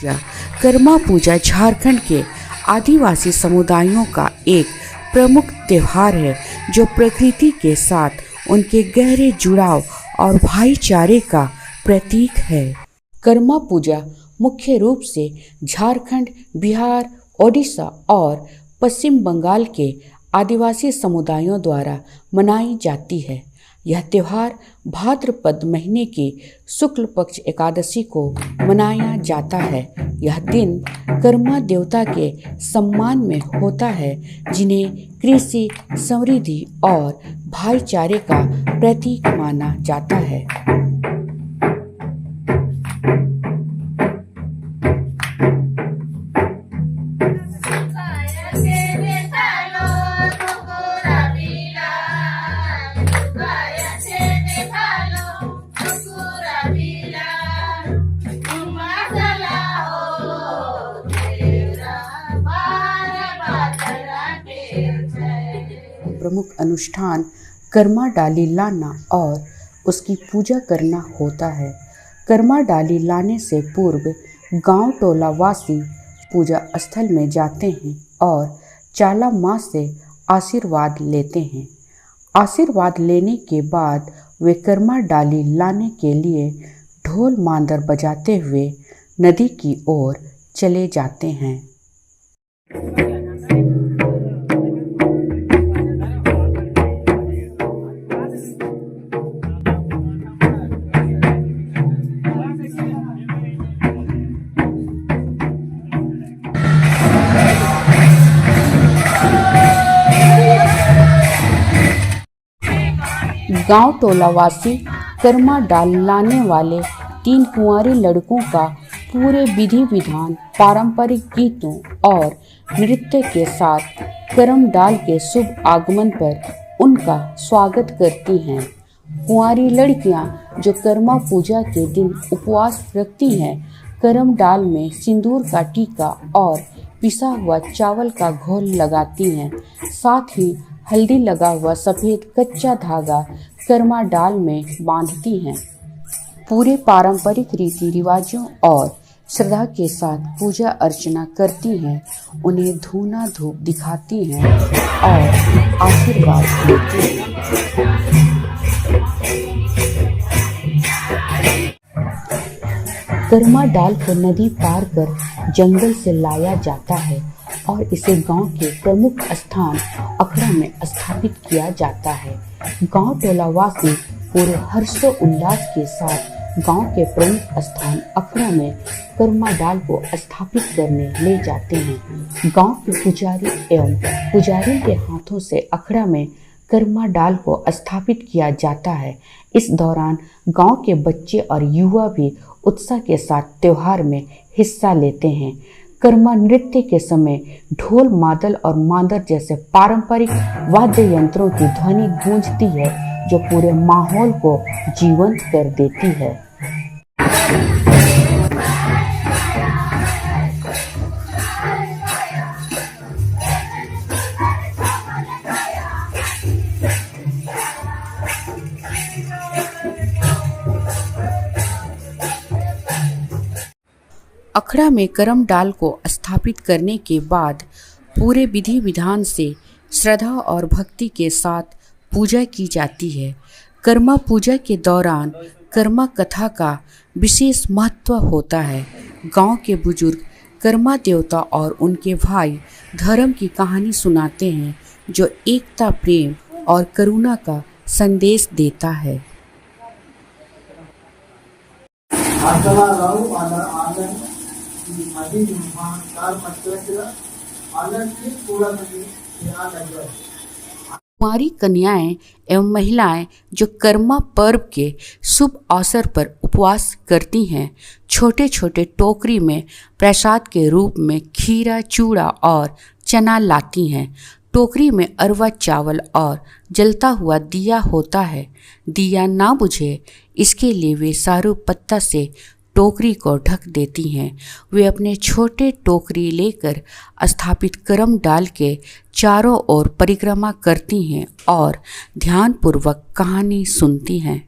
पूजा। कर्मा पूजा झारखंड के आदिवासी समुदायों का एक प्रमुख त्योहार है जो प्रकृति के साथ उनके गहरे जुड़ाव और भाईचारे का प्रतीक है। कर्मा पूजा मुख्य रूप से झारखंड, बिहार, ओडिशा और पश्चिम बंगाल के आदिवासी समुदायों द्वारा मनाई जाती है। यह त्योहार भाद्रपद महीने की शुक्ल पक्ष एकादशी को मनाया जाता है। यह दिन कर्मा देवता के सम्मान में होता है, जिन्हें कृषि, समृद्धि और भाईचारे का प्रतीक माना जाता है। प्रमुख अनुष्ठान कर्मा डाली लाना और उसकी पूजा करना होता है। कर्मा डाली लाने से पूर्व गांव टोला वासी पूजा स्थल में जाते हैं और चाला माँ से आशीर्वाद लेते हैं। आशीर्वाद लेने के बाद वे कर्मा डाली लाने के लिए ढोल मांदर बजाते हुए नदी की ओर चले जाते हैं। गांव टोलावासी कर्मा डाल लाने वाले 3 कुंवारी लड़कों का पूरे विधि विधान, पारंपरिक गीतों और नृत्य के साथ करम डाल के शुभ आगमन पर उनका स्वागत करती हैं। कुंवारी लड़कियां जो कर्मा पूजा के दिन उपवास रखती हैं, करम डाल में सिंदूर का टीका और पिसा हुआ चावल का घोल लगाती हैं। साथ ही हल्दी लगा हुआ सफ़ेद कच्चा धागा कर्मा डाल में बांधती हैं। पूरे पारंपरिक रीति रिवाजों और श्रद्धा के साथ पूजा अर्चना करती हैं, उन्हें धूना धूप दिखाती हैं और आशीर्वाद देती हैं। कर्मा डाल को नदी पार कर जंगल से लाया जाता है और इसे गांव के प्रमुख स्थान अखड़ा में स्थापित किया जाता है। गांव टोलावासी पूरे हर्षोल्लास के साथ गांव के प्रमुख स्थान अखड़ा में कर्मा डाल को स्थापित करने ले जाते हैं। गांव के पुजारी एवं पुजारी के हाथों से अखड़ा में कर्मा डाल को स्थापित किया जाता है। इस दौरान गांव के बच्चे और युवा भी उत्साह के साथ त्योहार में हिस्सा लेते हैं। कर्मा नृत्य के समय ढोल, मादल और मांदर जैसे पारंपरिक वाद्य यंत्रों की ध्वनि गूंजती है, जो पूरे माहौल को जीवंत कर देती है। अखड़ा में करम डाल को स्थापित करने के बाद पूरे विधि विधान से श्रद्धा और भक्ति के साथ पूजा की जाती है। कर्मा पूजा के दौरान कर्मा कथा का विशेष महत्व होता है। गांव के बुजुर्ग कर्मा देवता और उनके भाई धर्म की कहानी सुनाते हैं, जो एकता, प्रेम और करुणा का संदेश देता है। कुंवारी कन्याएं एवं महिलाएं जो कर्मा पर्व के शुभ अवसर पर उपवास करती हैं, छोटे छोटे टोकरी में प्रसाद के रूप में खीरा, चूड़ा और चना लाती हैं। टोकरी में अरवा चावल और जलता हुआ दिया होता है। दिया ना बुझे इसके लिए वे सारू पत्ता से टोकरी को ढक देती हैं। वे अपने छोटे टोकरी लेकर स्थापित करम डाल के चारों ओर परिक्रमा करती हैं और ध्यानपूर्वक कहानी सुनती हैं।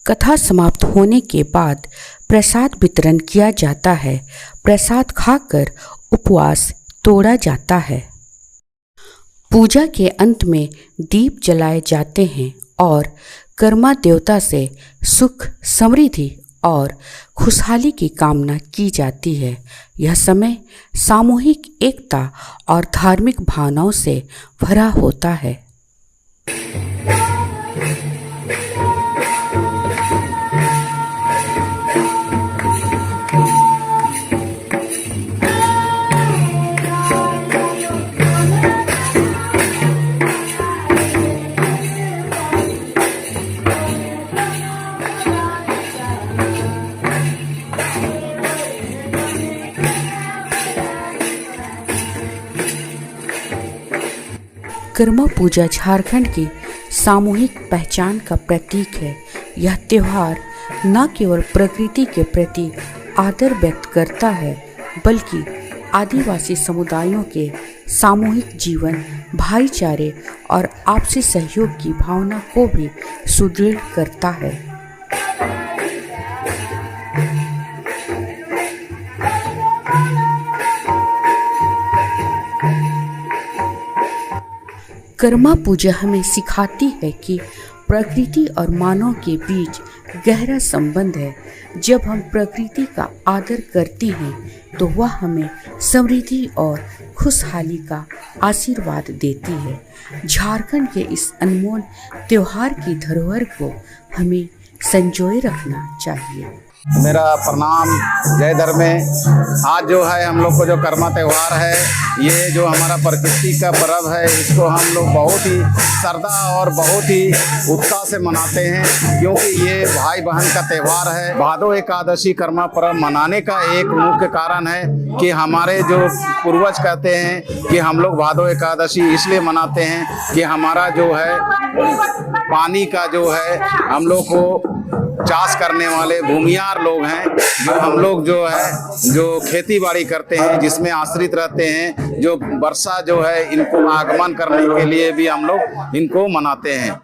कथा समाप्त होने के बाद प्रसाद वितरण किया जाता है। प्रसाद खाकर उपवास तोड़ा जाता है। पूजा के अंत में दीप जलाए जाते हैं और कर्मा देवता से सुख, समृद्धि और खुशहाली की कामना की जाती है। यह समय सामूहिक एकता और धार्मिक भावनाओं से भरा होता है। कर्मा पूजा झारखंड की सामूहिक पहचान का प्रतीक है। यह त्यौहार न केवल प्रकृति के प्रति आदर व्यक्त करता है, बल्कि आदिवासी समुदायों के सामूहिक जीवन, भाईचारे और आपसी सहयोग की भावना को भी सुदृढ़ करता है। कर्मा पूजा हमें सिखाती है कि प्रकृति और मानव के बीच गहरा संबंध है। जब हम प्रकृति का आदर करते हैं तो वह हमें समृद्धि और खुशहाली का आशीर्वाद देती है। झारखंड के इस अनमोल त्योहार की धरोहर को हमें संजोए रखना चाहिए। मेरा प्रणाम, जय धर्मे। आज जो है हम लोग को जो कर्मा त्यौहार है, ये जो हमारा प्रकृति का पर्व है, इसको हम लोग बहुत ही श्रद्धा और बहुत ही उत्साह से मनाते हैं, क्योंकि ये भाई बहन का त्यौहार है। भादो एकादशी कर्मा पर्व मनाने का एक मुख्य कारण है कि हमारे जो पूर्वज कहते हैं कि हम लोग भादो एकादशी इसलिए मनाते हैं कि हमारा जो है पानी का जो है, हम लोग को चाष करने वाले भूमियार लोग हैं, जो हम लोग जो है जो खेती बाड़ी करते हैं, जिसमें आश्रित रहते हैं, जो वर्षा जो है इनको आगमन करने के लिए भी हम लोग इनको मनाते हैं।